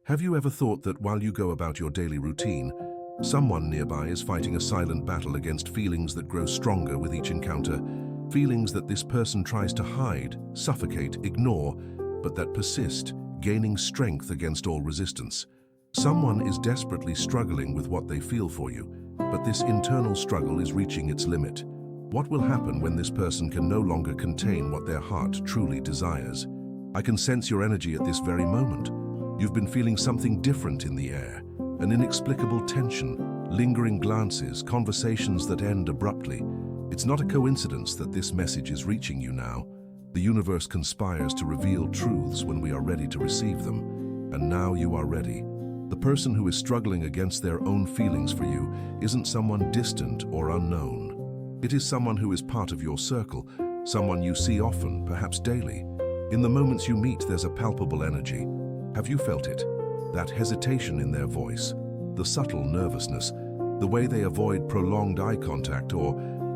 Have you ever thought that while you go about your daily routine, someone nearby is fighting a silent battle against feelings that grow stronger with each encounter, feelings that this person tries to hide, suffocate, ignore, but that persist, gaining strength against all resistance? Someone is desperately struggling with what they feel for you, but this internal struggle is reaching its limit. What will happen when this person can no longer contain what their heart truly desires? I can sense your energy at this very moment. You've been feeling something different in the air, an inexplicable tension, lingering glances, conversations that end abruptly. It's not a coincidence that this message is reaching you now. The universe conspires to reveal truths when we are ready to receive them, and now you are ready. The person who is struggling against their own feelings for you isn't someone distant or unknown. It is someone who is part of your circle, someone you see often, perhaps daily. In the moments you meet, there's a palpable energy. Have you felt it? That hesitation in their voice, the subtle nervousness, the way they avoid prolonged eye contact or,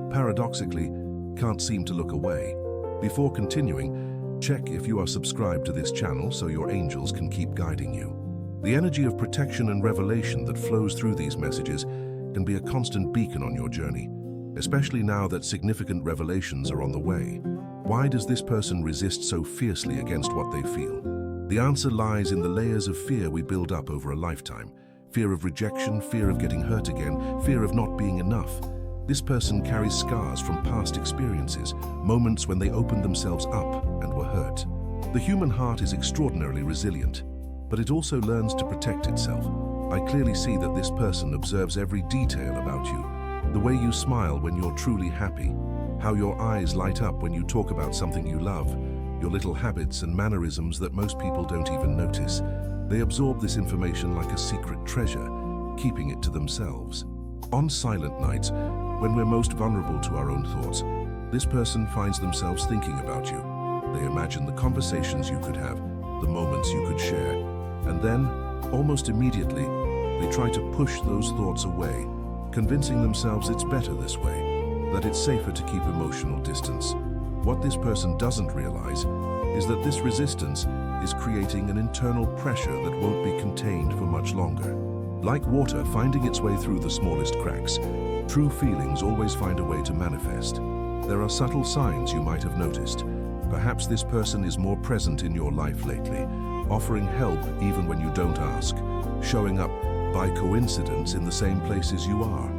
paradoxically, can't seem to look away. Before continuing, check if you are subscribed to this channel so your angels can keep guiding you. The energy of protection and revelation that flows through these messages can be a constant beacon on your journey, especially now that significant revelations are on the way. Why does this person resist so fiercely against what they feel? The answer lies in the layers of fear we build up over a lifetime. Fear of rejection, fear of getting hurt again, fear of not being enough. This person carries scars from past experiences, moments when they opened themselves up and were hurt. The human heart is extraordinarily resilient, but it also learns to protect itself. I clearly see that this person observes every detail about you. The way you smile when you're truly happy, how your eyes light up when you talk about something you love, your little habits and mannerisms that most people don't even notice. They absorb this information like a secret treasure, keeping it to themselves. On silent nights, when we're most vulnerable to our own thoughts, this person finds themselves thinking about you. They imagine the conversations you could have, the moments you could share, and then, almost immediately, they try to push those thoughts away, convincing themselves it's better this way, that it's safer to keep emotional distance. What this person doesn't realize is that this resistance is creating an internal pressure that won't be contained for much longer. Like water finding its way through the smallest cracks, true feelings always find a way to manifest. There are subtle signs you might have noticed. Perhaps this person is more present in your life lately, offering help even when you don't ask, showing up by coincidence in the same places you are.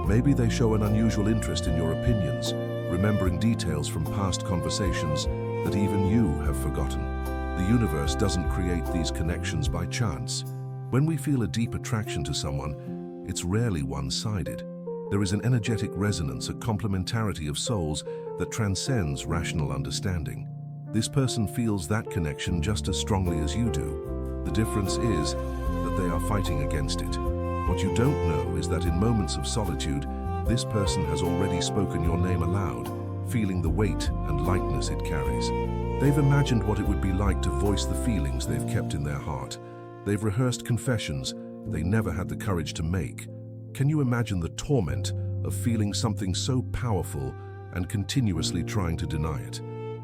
Maybe they show an unusual interest in your opinions, remembering details from past conversations that even you have forgotten. The universe doesn't create these connections by chance. When we feel a deep attraction to someone, it's rarely one-sided. There is an energetic resonance, a complementarity of souls that transcends rational understanding. This person feels that connection just as strongly as you do. The difference is that they are fighting against it. What you don't know is that in moments of solitude, this person has already spoken your name aloud, feeling the weight and lightness it carries. They've imagined what it would be like to voice the feelings they've kept in their heart. They've rehearsed confessions they never had the courage to make. Can you imagine the torment of feeling something so powerful and continuously trying to deny it?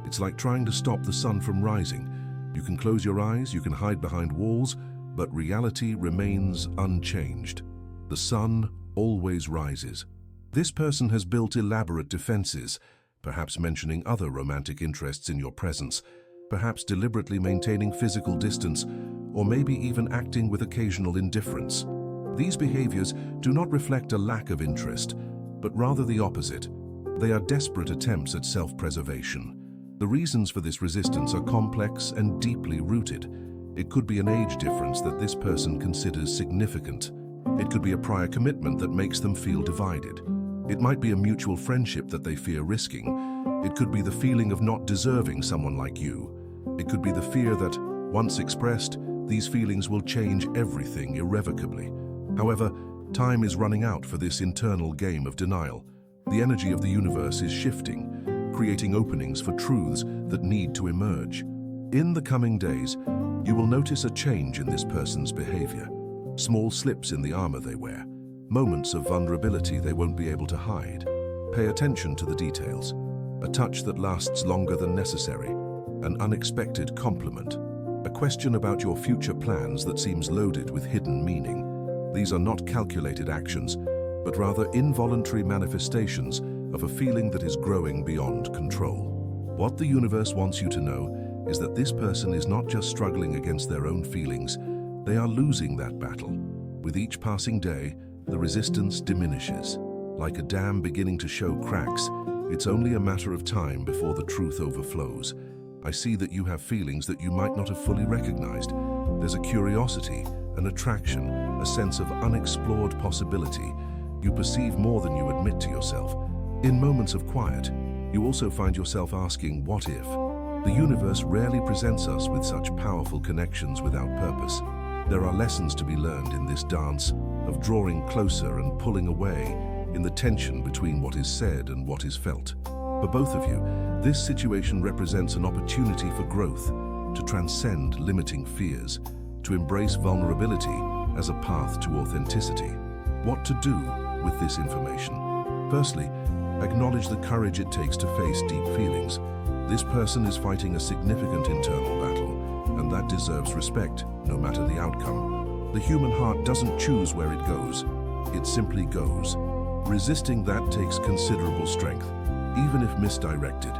It's like trying to stop the sun from rising. You can close your eyes, you can hide behind walls, but reality remains unchanged. The sun always rises. This person has built elaborate defenses, perhaps mentioning other romantic interests in your presence, perhaps deliberately maintaining physical distance, or maybe even acting with occasional indifference. These behaviors do not reflect a lack of interest, but rather the opposite. They are desperate attempts at self-preservation. The reasons for this resistance are complex and deeply rooted. It could be an age difference that this person considers significant. It could be a prior commitment that makes them feel divided. It might be a mutual friendship that they fear risking. It could be the feeling of not deserving someone like you. It could be the fear that, once expressed, these feelings will change everything irrevocably. However, time is running out for this internal game of denial. The energy of the universe is shifting, creating openings for truths that need to emerge. In the coming days, you will notice a change in this person's behavior. Small slips in the armor they wear, moments of vulnerability they won't be able to hide. Pay attention to the details. A touch that lasts longer than necessary, an unexpected compliment, a question about your future plans that seems loaded with hidden meaning. These are not calculated actions, but rather involuntary manifestations of a feeling that is growing beyond control. What the universe wants you to know is that this person is not just struggling against their own feelings, they are losing that battle. With each passing day, the resistance diminishes. Like a dam beginning to show cracks, it's only a matter of time before the truth overflows. I see that you have feelings that you might not have fully recognized. There's a curiosity, an attraction, a sense of unexplored possibility. You perceive more than you admit to yourself. In moments of quiet, you also find yourself asking, what if? The universe rarely presents us with such powerful connections without purpose. There are lessons to be learned in this dance of drawing closer and pulling away, in the tension between what is said and what is felt. For both of you, this situation represents an opportunity for growth, to transcend limiting fears, to embrace vulnerability as a path to authenticity. What to do with this information? Firstly, acknowledge the courage it takes to face deep feelings. This person is fighting a significant internal battle, and that deserves respect, no matter the outcome. The human heart doesn't choose where it goes, it simply goes. Resisting that takes considerable strength, even if misdirected.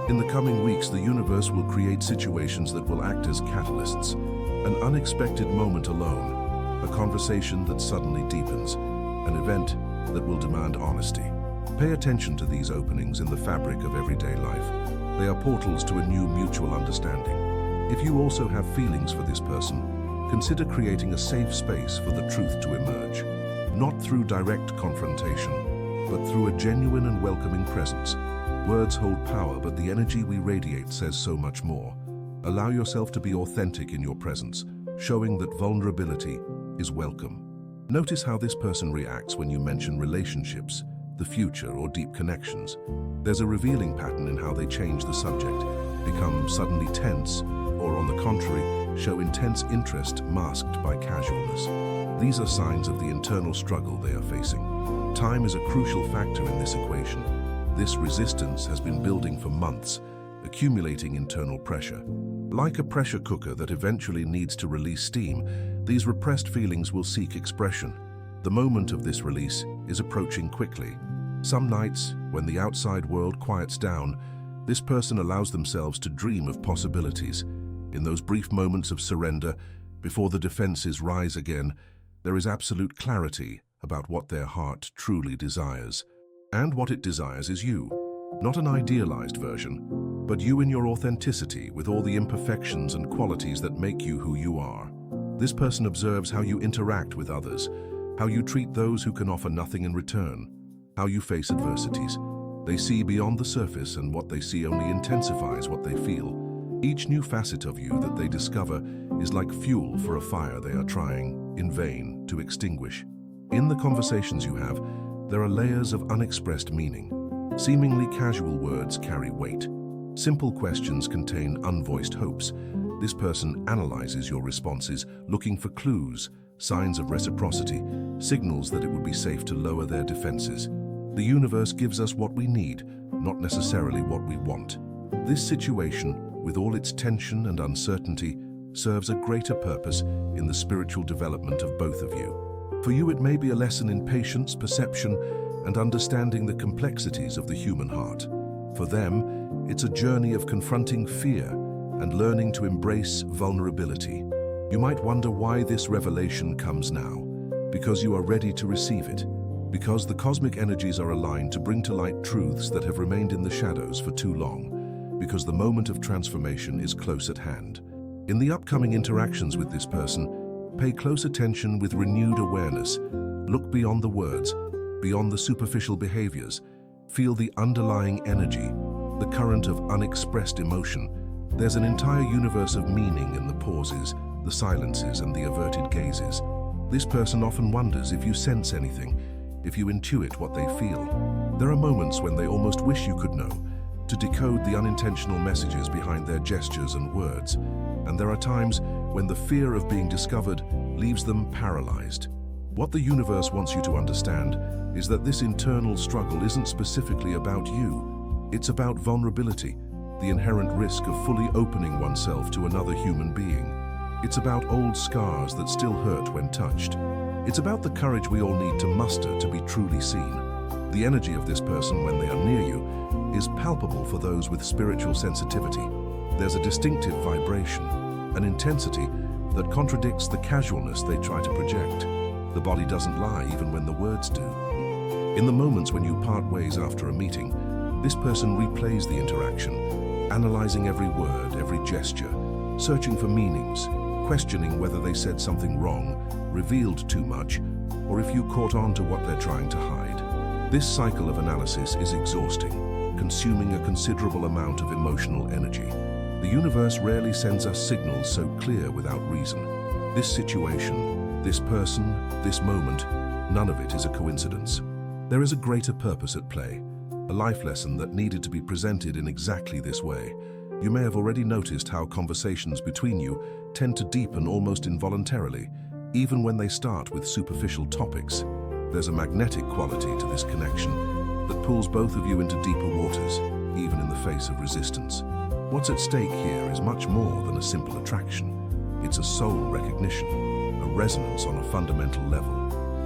In the coming weeks, the universe will create situations that will act as catalysts. An unexpected moment alone, a conversation that suddenly deepens, an event that will demand honesty. Pay attention to these openings in the fabric of everyday life. They are portals to a new mutual understanding. If you also have feelings for this person, consider creating a safe space for the truth to emerge. Not through direct confrontation, but through a genuine and welcoming presence. Words hold power, but the energy we radiate says so much more. Allow yourself to be authentic in your presence, showing that vulnerability is welcome. Notice how this person reacts when you mention relationships, the future, or deep connections. There's a revealing pattern in how they change the subject, become suddenly tense, or on the contrary, show intense interest masked by casualness. These are signs of the internal struggle they are facing. Time is a crucial factor in this equation. This resistance has been building for months, accumulating internal pressure. Like a pressure cooker that eventually needs to release steam, these repressed feelings will seek expression. The moment of this release is approaching quickly. Some nights, when the outside world quiets down, this person allows themselves to dream of possibilities. In those brief moments of surrender, before the defenses rise again, there is absolute clarity about what their heart truly desires. And what it desires is you. Not an idealized version, but you in your authenticity with all the imperfections and qualities that make you who you are. This person observes how you interact with others, how you treat those who can offer nothing in return, how you face adversities. They see beyond the surface, and what they see only intensifies what they feel. Each new facet of you that they discover is like fuel for a fire they are trying, in vain, to extinguish. In the conversations you have, there are layers of unexpressed meaning. Seemingly casual words carry weight. Simple questions contain unvoiced hopes. This person analyzes your responses, looking for clues, signs of reciprocity, signals that it would be safe to lower their defenses. The universe gives us what we need, not necessarily what we want. This situation, with all its tension and uncertainty, serves a greater purpose in the spiritual development of both of you. For you, it may be a lesson in patience, perception, and understanding the complexities of the human heart. For them, it's a journey of confronting fear and learning to embrace vulnerability. You might wonder why this revelation comes now. Because you are ready to receive it. Because the cosmic energies are aligned to bring to light truths that have remained in the shadows for too long. Because the moment of transformation is close at hand. In the upcoming interactions with this person, pay close attention with renewed awareness. Look beyond the words, beyond the superficial behaviors. Feel the underlying energy, the current of unexpressed emotion. There's an entire universe of meaning in the pauses, the silences, and the averted gazes. This person often wonders if you sense anything, if you intuit what they feel. There are moments when they almost wish you could know, to decode the unintentional messages behind their gestures and words. And there are times when the fear of being discovered leaves them paralyzed. What the universe wants you to understand is that this internal struggle isn't specifically about you. It's about vulnerability, the inherent risk of fully opening oneself to another human being. It's about old scars that still hurt when touched. It's about the courage we all need to muster to be truly seen. The energy of this person when they are near you is palpable for those with spiritual sensitivity. There's a distinctive vibration, an intensity that contradicts the casualness they try to project. The body doesn't lie even when the words do. In the moments when you part ways after a meeting, this person replays the interaction, analyzing every word, every gesture, searching for meanings, questioning whether they said something wrong, revealed too much, or if you caught on to what they're trying to hide. This cycle of analysis is exhausting, consuming a considerable amount of emotional energy. The universe rarely sends us signals so clear without reason. This situation, this person, this moment, none of it is a coincidence. There is a greater purpose at play, a life lesson that needed to be presented in exactly this way. You may have already noticed how conversations between you tend to deepen almost involuntarily, even when they start with superficial topics. There's a magnetic quality to this connection that pulls both of you into deeper waters, even in the face of resistance. What's at stake here is much more than a simple attraction. It's a soul recognition, a resonance on a fundamental level.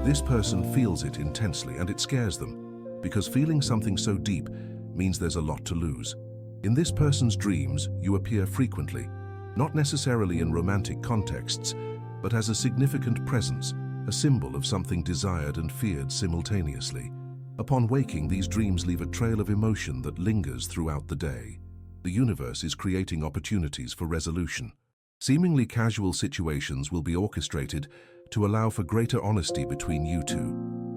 This person feels it intensely and it scares them, because feeling something so deep means there's a lot to lose. In this person's dreams, you appear frequently, not necessarily in romantic contexts, but as a significant presence, a symbol of something desired and feared simultaneously. Upon waking, these dreams leave a trail of emotion that lingers throughout the day. The universe is creating opportunities for resolution. Seemingly casual situations will be orchestrated to allow for greater honesty between you two.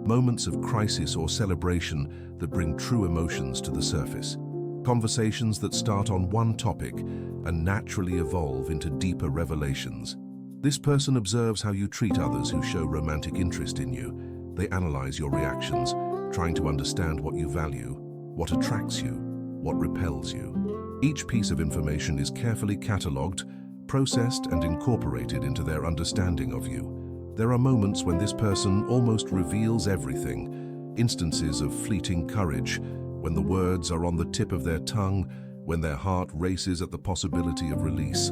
Moments of crisis or celebration that bring true emotions to the surface. Conversations that start on one topic and naturally evolve into deeper revelations. This person observes how you treat others who show romantic interest in you. They analyze your reactions, trying to understand what you value, what attracts you, what repels you. Each piece of information is carefully catalogued, processed, and incorporated into their understanding of you. There are moments when this person almost reveals everything, instances of fleeting courage, when the words are on the tip of their tongue, when their heart races at the possibility of release.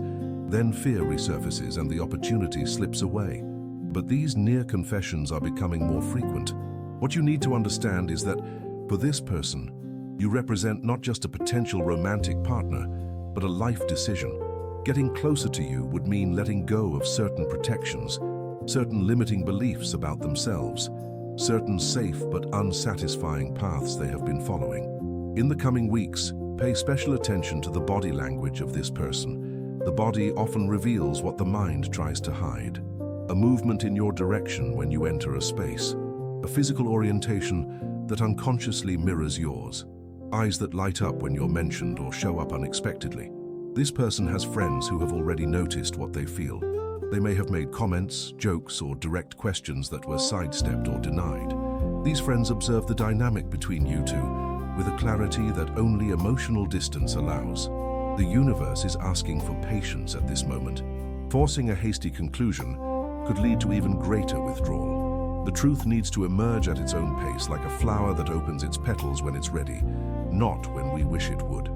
Then fear resurfaces and the opportunity slips away. But these near confessions are becoming more frequent. What you need to understand is that, for this person, you represent not just a potential romantic partner, but a life decision. Getting closer to you would mean letting go of certain protections, certain limiting beliefs about themselves, certain safe but unsatisfying paths they have been following. In the coming weeks, pay special attention to the body language of this person. The body often reveals what the mind tries to hide. A movement in your direction when you enter a space, a physical orientation that unconsciously mirrors yours, eyes that light up when you're mentioned or show up unexpectedly. This person has friends who have already noticed what they feel. They may have made comments, jokes, or direct questions that were sidestepped or denied. These friends observe the dynamic between you two with a clarity that only emotional distance allows. The universe is asking for patience at this moment. Forcing a hasty conclusion could lead to even greater withdrawal. The truth needs to emerge at its own pace, like a flower that opens its petals when it's ready, not when we wish it would.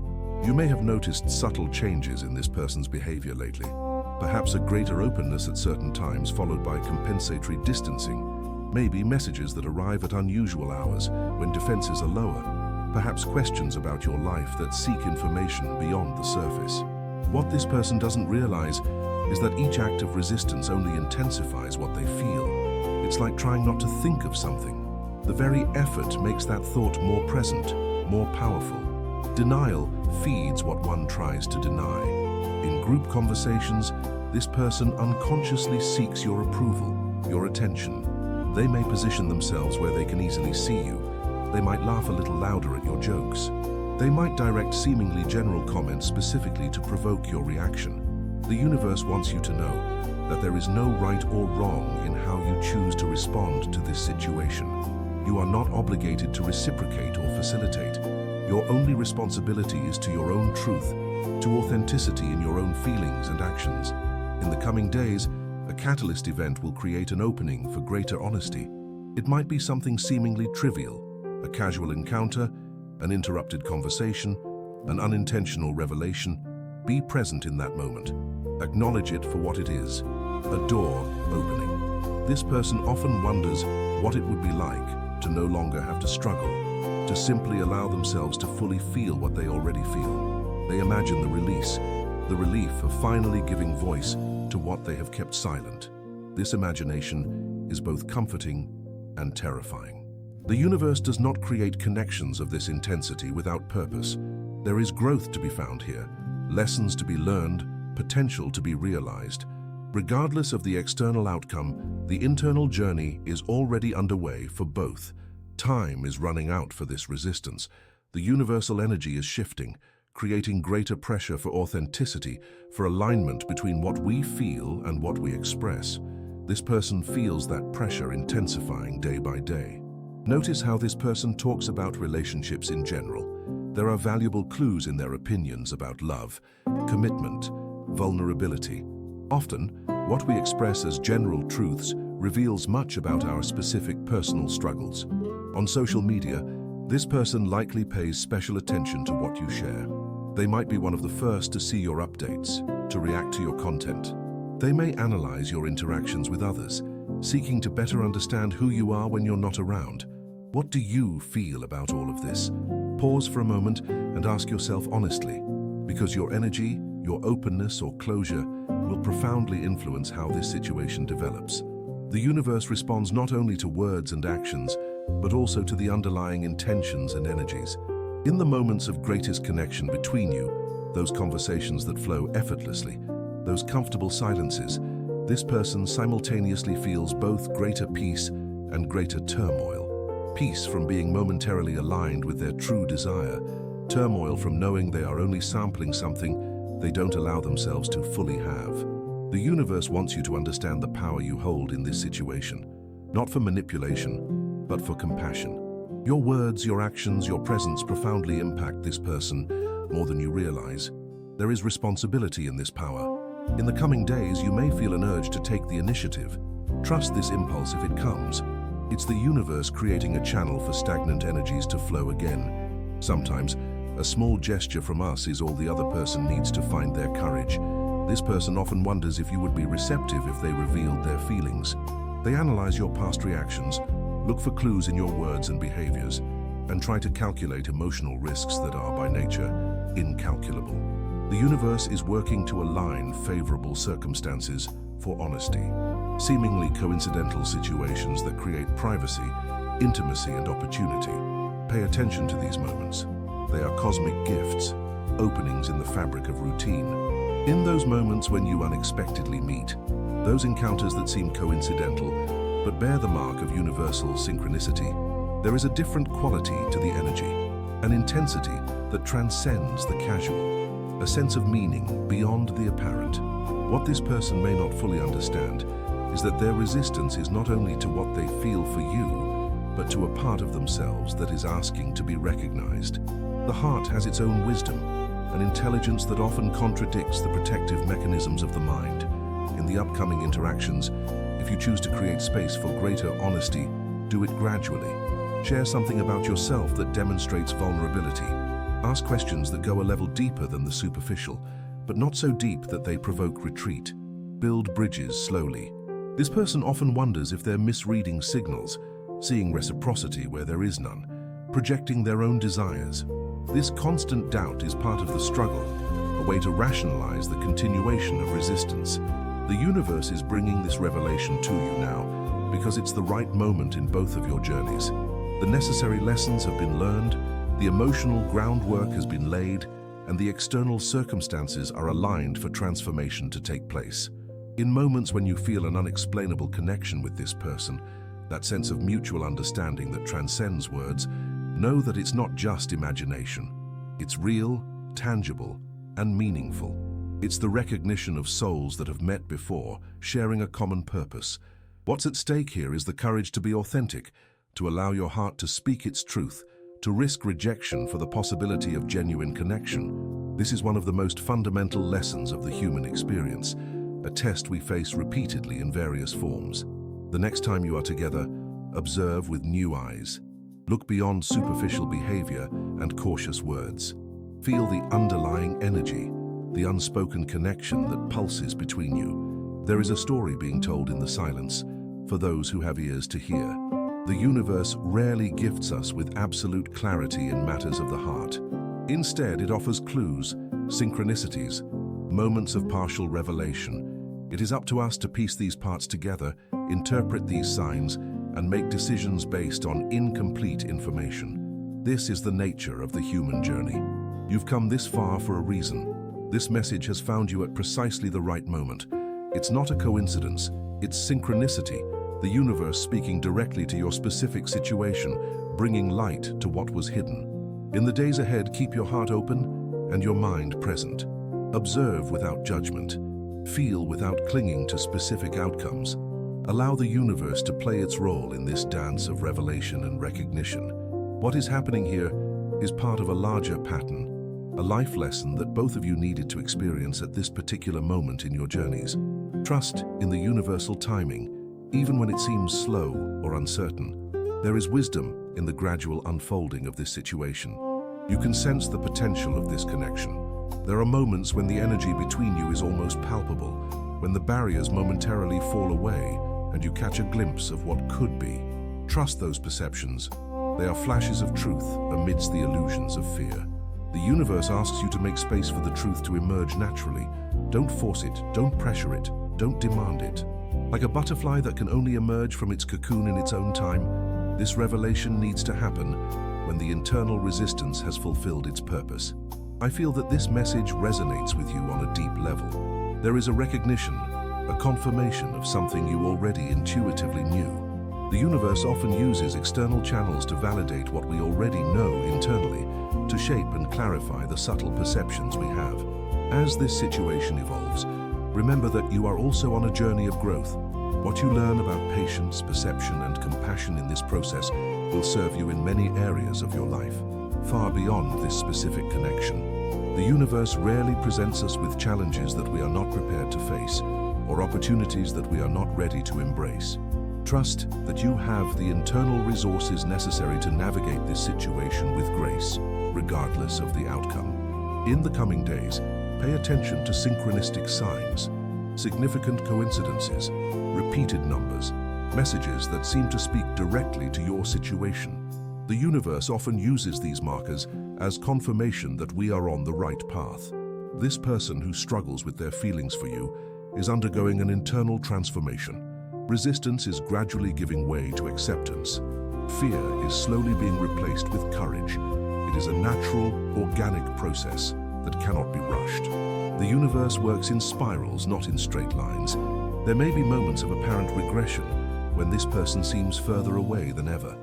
You may have noticed subtle changes in this person's behavior lately. Perhaps a greater openness at certain times followed by compensatory distancing. Maybe messages that arrive at unusual hours when defenses are lower. Perhaps questions about your life that seek information beyond the surface. What this person doesn't realize is that each act of resistance only intensifies what they feel. It's like trying not to think of something. The very effort makes that thought more present, more powerful. Denial feeds what one tries to deny. In group conversations, this person unconsciously seeks your approval, your attention. They may position themselves where they can easily see you. They might laugh a little louder at your jokes. They might direct seemingly general comments specifically to provoke your reaction. The universe wants you to know that there is no right or wrong in how you choose to respond to this situation. You are not obligated to reciprocate or facilitate. Your only responsibility is to your own truth, to authenticity in your own feelings and actions. In the coming days, a catalyst event will create an opening for greater honesty. It might be something seemingly trivial, a casual encounter, an interrupted conversation, an unintentional revelation. Be present in that moment. Acknowledge it for what it is, a door opening. This person often wonders what it would be like to no longer have to struggle, to simply allow themselves to fully feel what they already feel. They imagine the release, the relief of finally giving voice to what they have kept silent. This imagination is both comforting and terrifying. The universe does not create connections of this intensity without purpose. There is growth to be found here, lessons to be learned, potential to be realized. Regardless of the external outcome, the internal journey is already underway for both. Time is running out for this resistance. The universal energy is shifting, creating greater pressure for authenticity, for alignment between what we feel and what we express. This person feels that pressure intensifying day by day. Notice how this person talks about relationships in general. There are valuable clues in their opinions about love, commitment, vulnerability. Often, what we express as general truths reveals much about our specific personal struggles. On social media, this person likely pays special attention to what you share. They might be one of the first to see your updates, to react to your content. They may analyze your interactions with others, seeking to better understand who you are when you're not around. What do you feel about all of this? Pause for a moment and ask yourself honestly, because your energy, your openness or closure will profoundly influence how this situation develops. The universe responds not only to words and actions, but also to the underlying intentions and energies. In the moments of greatest connection between you, those conversations that flow effortlessly, those comfortable silences, this person simultaneously feels both greater peace and greater turmoil. Peace from being momentarily aligned with their true desire, turmoil from knowing they are only sampling something they don't allow themselves to fully have. The universe wants you to understand the power you hold in this situation, not for manipulation, but for compassion. Your words, your actions, your presence profoundly impact this person more than you realize. There is responsibility in this power. In the coming days, you may feel an urge to take the initiative. Trust this impulse if it comes. It's the universe creating a channel for stagnant energies to flow again. Sometimes, a small gesture from us is all the other person needs to find their courage. This person often wonders if you would be receptive if they revealed their feelings. They analyze your past reactions, look for clues in your words and behaviors, and try to calculate emotional risks that are, by nature, incalculable. The universe is working to align favorable circumstances for honesty. Seemingly coincidental situations that create privacy, intimacy, and opportunity. Pay attention to these moments. They are cosmic gifts, openings in the fabric of routine. In those moments when you unexpectedly meet, those encounters that seem coincidental but bear the mark of universal synchronicity, there is a different quality to the energy, an intensity that transcends the casual, a sense of meaning beyond the apparent. What this person may not fully understand is that their resistance is not only to what they feel for you, but to a part of themselves that is asking to be recognized. The heart has its own wisdom, an intelligence that often contradicts the protective mechanisms of the mind. In the upcoming interactions, if you choose to create space for greater honesty, do it gradually. Share something about yourself that demonstrates vulnerability. Ask questions that go a level deeper than the superficial, but not so deep that they provoke retreat. Build bridges slowly. This person often wonders if they're misreading signals, seeing reciprocity where there is none, projecting their own desires. This constant doubt is part of the struggle, a way to rationalize the continuation of resistance. The universe is bringing this revelation to you now because it's the right moment in both of your journeys. The necessary lessons have been learned, the emotional groundwork has been laid, and the external circumstances are aligned for transformation to take place. In moments when you feel an unexplainable connection with this person, that sense of mutual understanding that transcends words, know that it's not just imagination. It's real, tangible, and meaningful. It's the recognition of souls that have met before, sharing a common purpose. What's at stake here is the courage to be authentic, to allow your heart to speak its truth, to risk rejection for the possibility of genuine connection. This is one of the most fundamental lessons of the human experience, a test we face repeatedly in various forms. The next time you are together, observe with new eyes. Look beyond superficial behavior and cautious words. Feel the underlying energy, the unspoken connection that pulses between you. There is a story being told in the silence, for those who have ears to hear. The universe rarely gifts us with absolute clarity in matters of the heart. Instead, it offers clues, synchronicities, moments of partial revelation. It is up to us to piece these parts together, interpret these signs, and make decisions based on incomplete information. This is the nature of the human journey. You've come this far for a reason. This message has found you at precisely the right moment. It's not a coincidence, it's synchronicity, the universe speaking directly to your specific situation, bringing light to what was hidden. In the days ahead, keep your heart open and your mind present. Observe without judgment. Feel without clinging to specific outcomes. Allow the universe to play its role in this dance of revelation and recognition. What is happening here is part of a larger pattern, a life lesson that both of you needed to experience at this particular moment in your journeys. Trust in the universal timing, even when it seems slow or uncertain. There is wisdom in the gradual unfolding of this situation. You can sense the potential of this connection. There are moments when the energy between you is almost palpable, when the barriers momentarily fall away and you catch a glimpse of what could be. Trust those perceptions. They are flashes of truth amidst the illusions of fear. The universe asks you to make space for the truth to emerge naturally. Don't force it, don't pressure it, don't demand it. Like a butterfly that can only emerge from its cocoon in its own time, this revelation needs to happen when the internal resistance has fulfilled its purpose. I feel that this message resonates with you on a deep level. There is a recognition, a confirmation of something you already intuitively knew. The universe often uses external channels to validate what we already know internally, to shape and clarify the subtle perceptions we have. As this situation evolves, remember that you are also on a journey of growth. What you learn about patience, perception, and compassion in this process will serve you in many areas of your life, far beyond this specific connection. The universe rarely presents us with challenges that we are not prepared to face, or opportunities that we are not ready to embrace. Trust that you have the internal resources necessary to navigate this situation with grace, regardless of the outcome. In the coming days, pay attention to synchronistic signs, significant coincidences, repeated numbers, messages that seem to speak directly to your situation. The universe often uses these markers as confirmation that we are on the right path. This person who struggles with their feelings for you is undergoing an internal transformation. Resistance is gradually giving way to acceptance. Fear is slowly being replaced with courage. It is a natural, organic process that cannot be rushed. The universe works in spirals, not in straight lines. There may be moments of apparent regression when this person seems further away than ever.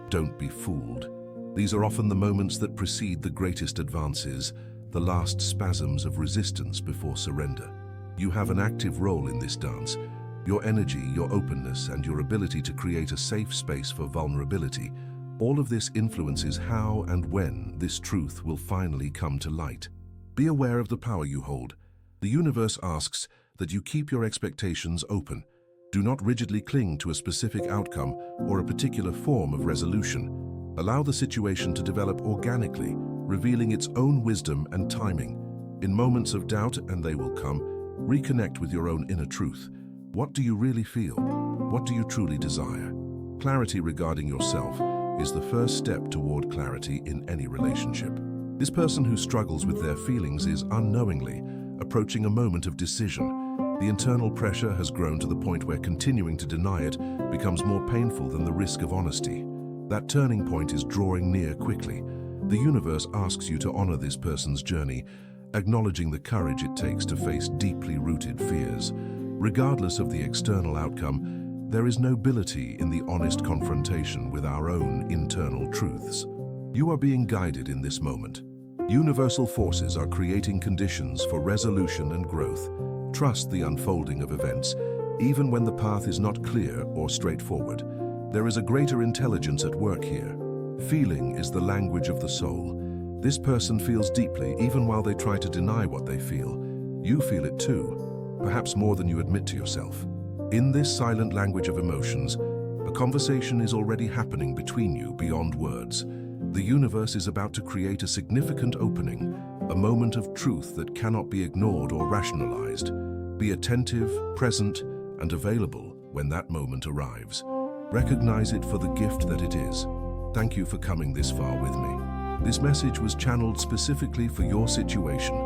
Don't be fooled. These are often the moments that precede the greatest advances, the last spasms of resistance before surrender. You have an active role in this dance. Your energy, your openness, and your ability to create a safe space for vulnerability, all of this influences how and when this truth will finally come to light. Be aware of the power you hold. The universe asks that you keep your expectations open. Do not rigidly cling to a specific outcome or a particular form of resolution. Allow the situation to develop organically, revealing its own wisdom and timing. In moments of doubt, and they will come, reconnect with your own inner truth. What do you really feel? What do you truly desire? Clarity regarding yourself is the first step toward clarity in any relationship. This person who struggles with their feelings is unknowingly approaching a moment of decision. The internal pressure has grown to the point where continuing to deny it becomes more painful than the risk of honesty. That turning point is drawing near quickly. The universe asks you to honor this person's journey, acknowledging the courage it takes to face deeply rooted fears. Regardless of the external outcome, there is nobility in the honest confrontation with our own internal truths. You are being guided in this moment. Universal forces are creating conditions for resolution and growth. Trust the unfolding of events, even when the path is not clear or straightforward. There is a greater intelligence at work here. Feeling is the language of the soul. This person feels deeply even while they try to deny what they feel. You feel it too, perhaps more than you admit to yourself. In this silent language of emotions, a conversation is already happening between you beyond words. The universe is about to create a significant opening, a moment of truth that cannot be ignored or rationalized. Be attentive, present, and available when that moment arrives. Recognize it for the gift that it is. Thank you for coming this far with me. This message was channeled specifically for your situation,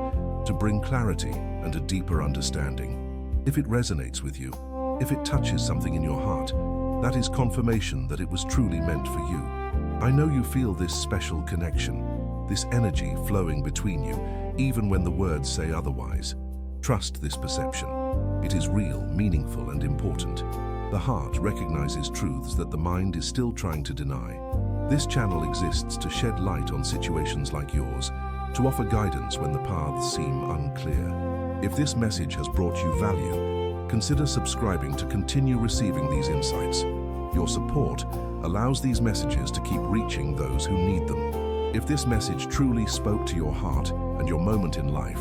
to bring clarity and a deeper understanding. If it resonates with you, if it touches something in your heart, that is confirmation that it was truly meant for you. I know you feel this special connection, this energy flowing between you, even when the words say otherwise. Trust this perception. It is real, meaningful, and important. The heart recognizes truths that the mind is still trying to deny. This channel exists to shed light on situations like yours, to offer guidance when the paths seem unclear. If this message has brought you value, consider subscribing to continue receiving these insights. Your support allows these messages to keep reaching those who need them. If this message truly spoke to your heart and your moment in life,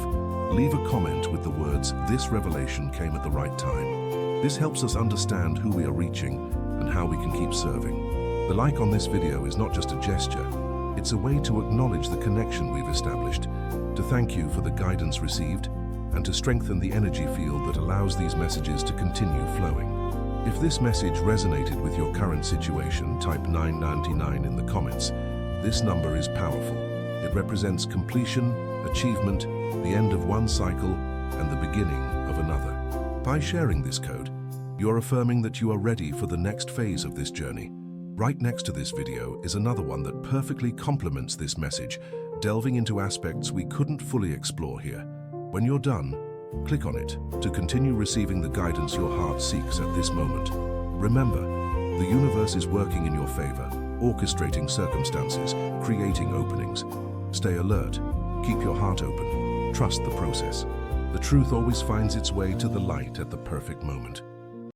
leave a comment with the words, "This revelation came at the right time." This helps us understand who we are reaching and how we can keep serving. The like on this video is not just a gesture, it's a way to acknowledge the connection we've established, to thank you for the guidance received, and to strengthen the energy field that allows these messages to continue flowing. If this message resonated with your current situation, type 999 in the comments. This number is powerful. It represents completion, achievement, the end of one cycle, and the beginning of another. By sharing this code, you're affirming that you are ready for the next phase of this journey. Right next to this video is another one that perfectly complements this message, delving into aspects we couldn't fully explore here. When you're done, click on it to continue receiving the guidance your heart seeks at this moment. Remember, the universe is working in your favor, orchestrating circumstances, creating openings. Stay alert, keep your heart open, trust the process. The truth always finds its way to the light at the perfect moment.